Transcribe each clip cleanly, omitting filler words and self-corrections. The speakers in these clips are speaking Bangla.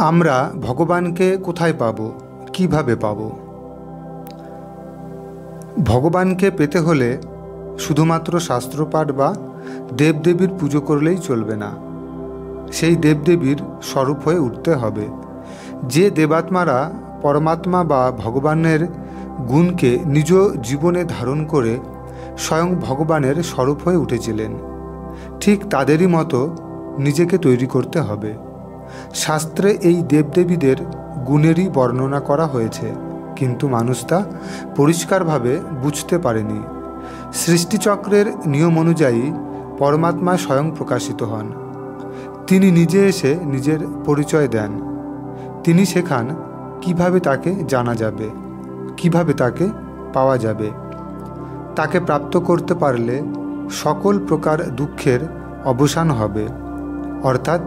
আমরা ভগবানকে কোথায় পাব, কিভাবে পাব? ভগবানকে পেতে হলে শুধুমাত্র শাস্ত্রপাঠ বা দেবদেবীর পুজো করলেই চলবে না। সেই দেবদেবীর স্বরূপ হয়ে উঠতে হবে। যে দেবাত্মারা পরমাত্মা বা ভগবানের গুণকে নিজ জীবনে ধারণ করে স্বয়ং ভগবানের স্বরূপ হয়ে উঠেছিলেন, ঠিক তাদেরই মতো নিজেকে তৈরি করতে হবে। শাস্ত্রে এই দেবদেবীদের গুণেরই বর্ণনা করা হয়েছে, কিন্তু মানুষ তা পরিষ্কারভাবে বুঝতে পারেনি। সৃষ্টিচক্রের নিয়ম অনুযায়ী পরমাত্মা স্বয়ং প্রকাশিত হন। তিনি নিজে এসে নিজের পরিচয় দেন। তিনি শেখান কিভাবে তাকে জানা যাবে, কিভাবে তাকে পাওয়া যাবে। তাকে প্রাপ্ত করতে পারলে সকল প্রকার দুঃখের অবসান হবে, অর্থাৎ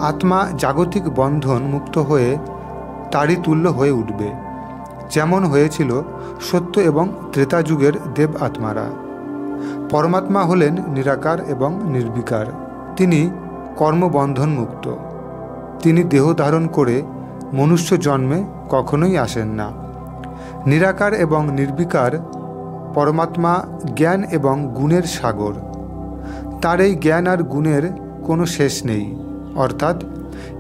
আত্মা জাগতিক বন্ধন মুক্ত হয়ে তারই তুল্য হয়ে উঠবে, যেমন হয়েছিল সত্য এবং ত্রেতা যুগের দেব আত্মারা। পরমাত্মা হলেন নিরাকার এবং নির্বিকার। তিনি কর্মবন্ধন মুক্ত। তিনি দেহ ধারণ করে মনুষ্য জন্মে কখনোই আসেন না। নিরাকার এবং নির্বিকার পরমাত্মা জ্ঞান এবং গুণের সাগর। তার এই জ্ঞান আর গুণের কোনো শেষ নেই, অর্থাৎ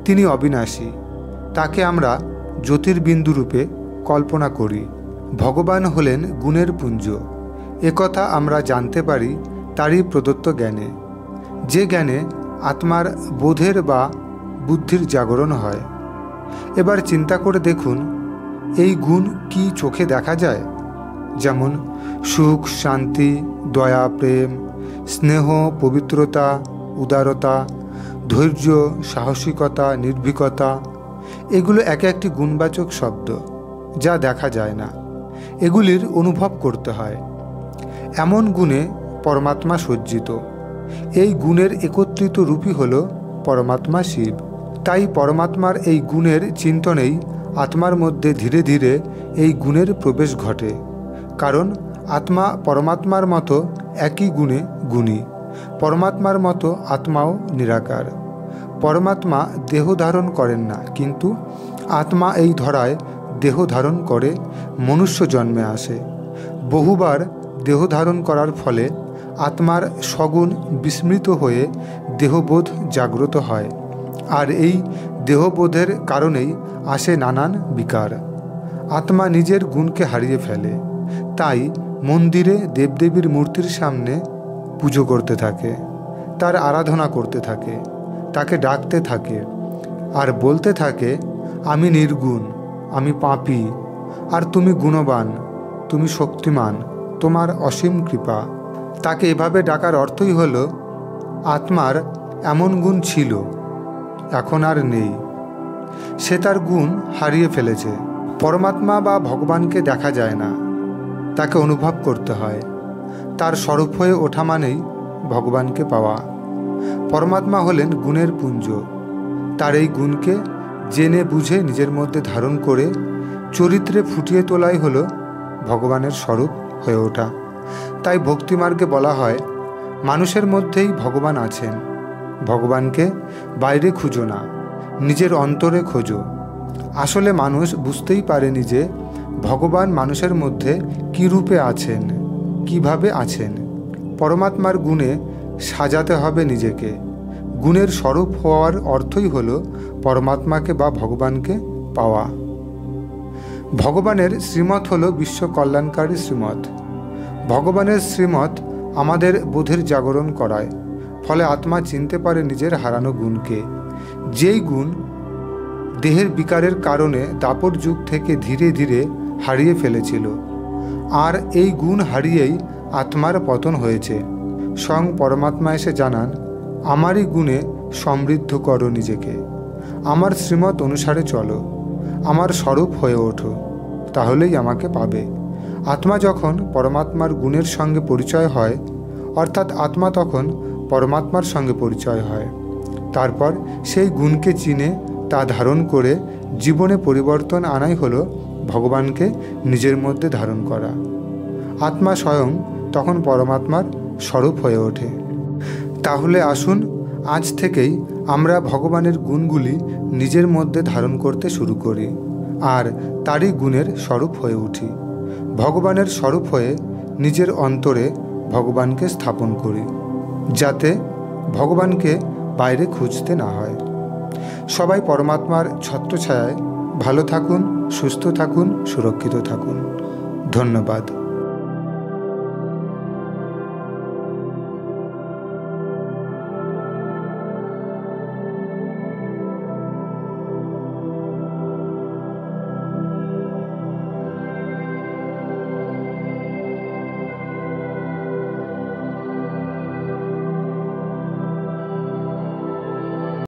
তিনি অবিনাশী। তাকে আমরা জ্যোতির্বিন্দু রূপে কল্পনা করি। ভগবান হলেন গুণের পুঞ্জ। একথা আমরা জানতে পারি তারই প্রদত্ত জ্ঞানে, যে জ্ঞানে আত্মার বোধের বা বুদ্ধির জাগরণ হয়। এবার চিন্তা করে দেখুন, এই গুণ কি চোখে দেখা যায়? যেমন সুখ, শান্তি, দয়া, প্রেম, স্নেহ, পবিত্রতা, উদারতা, ধৈর্য, সাহসিকতা, নির্ভীকতা, এগুলো এক একটি গুণবাচক শব্দ, যা দেখা যায় না। এগুলির অনুভব করতে হয়। এমন গুণে পরমাত্মা সজ্জিত। এই গুণের একত্রিত রূপই হল পরমাত্মা শিব। তাই পরমাত্মার এই গুণের চিন্তনেই আত্মার মধ্যে ধীরে ধীরে এই গুণের প্রবেশ ঘটে। কারণ আত্মা পরমাত্মার মতো একই গুণে গুণী। পরমাত্মার মতো আত্মাও নিরাকার। পরমাত্মা দেহ ধারণ করেন না, কিন্তু আত্মা এই ধরায় দেহ ধারণ করে মনুষ্য জন্মে আসে। বহুবার দেহ ধারণ করার ফলে আত্মার সগুণ বিস্মৃত হয়ে দেহবোধ জাগ্রত হয়, আর এই দেহবোধের কারণেই আসে নানান বিকার। আত্মা নিজের গুণকে হারিয়ে ফেলে। তাই মন্দিরে দেবদেবীর মূর্তির সামনে পুজো করতে থাকে, তার আরাধনা করতে থাকে, তাকে ডাকতে থাকে আর বলতে থাকে, আমি নির্গুণ, আমি পাপী, আর তুমি গুণবান, তুমি শক্তিমান, তোমার অসীম কৃপা। তাকে এভাবে ডাকার অর্থই হল আত্মার এমন গুণ ছিল, এখন আর নেই। সে তার গুণ হারিয়ে ফেলেছে। পরমাত্মা বা ভগবানকে দেখা যায় না, তাকে অনুভব করতে হয়। তার স্বরূপ হয়ে ওঠা মানেই ভগবানকে পাওয়া। পরমাত্মা হলেন গুণের পুঞ্জ। তার এই গুণকে জেনে বুঝে নিজের মধ্যে ধারণ করে চরিত্রে ফুটিয়ে তোলাই হল ভগবানের স্বরূপ হয়ে ওঠা। তাই ভক্তিমার্গে বলা হয়, মানুষের মধ্যেই ভগবান আছেন। ভগবানকে বাইরে খুঁজো না, নিজের অন্তরে খোঁজো। আসলে মানুষ বুঝতেই পারেনি যে ভগবান মানুষের মধ্যে কী রূপে আছেন, কিভাবে আছেন। পরমাত্মার গুণে সাজাতে হবে নিজেকে। গুণের স্বরূপ হওয়ার অর্থই হল পরমাত্মাকে বা ভগবানকে পাওয়া। ভগবানের শ্রীমত হল বিশ্ব কল্যাণকারী শ্রীমত। ভগবানের শ্রীমত আমাদের বোধের জাগরণ করায়, ফলে আত্মা চিনতে পারে নিজের হারানো গুণকে। যেই গুণ দেহের বিকারের কারণে দাপর যুগ থেকে ধীরে ধীরে হারিয়ে ফেলেছিল, আর এই গুণ হারিয়েই আত্মার পতন হয়েছে। স্বয়ং পরমাত্মা এসে জানান, আমারই গুণে সমৃদ্ধ করো নিজেকে, আমার শ্রীমত অনুসারে চলো, আমার স্বরূপ হয়ে ওঠো, তাহলেই আমাকে পাবে। আত্মা যখন পরমাত্মার গুণের সঙ্গে পরিচয় হয়, অর্থাৎ আত্মা তখন পরমাত্মার সঙ্গে পরিচয় হয়। তারপর সেই গুণকে চিনে তা ধারণ করে জীবনে পরিবর্তন আনাই হলো ভগবানকে নিজের মধ্যে ধারণ করা। আত্মা স্বয়ং তখন পরমাত্মার স্বরূপ হয়ে ওঠে। তাহলে আসুন আজ থেকেই আমরা ভগবানের গুণগুলি নিজের মধ্যে ধারণ করতে শুরু করি আর তারই গুণের স্বরূপ হয়ে উঠি। ভগবানের স্বরূপ হয়ে নিজের অন্তরে ভগবানকে স্থাপন করি, যাতে ভগবানকে বাইরে খুঁজতে না হয়। সবাই পরমাত্মার ছত্রছায়ায় ভালো থাকুন, সুস্থ থাকুন, সুরক্ষিত থাকুন। ধন্যবাদ।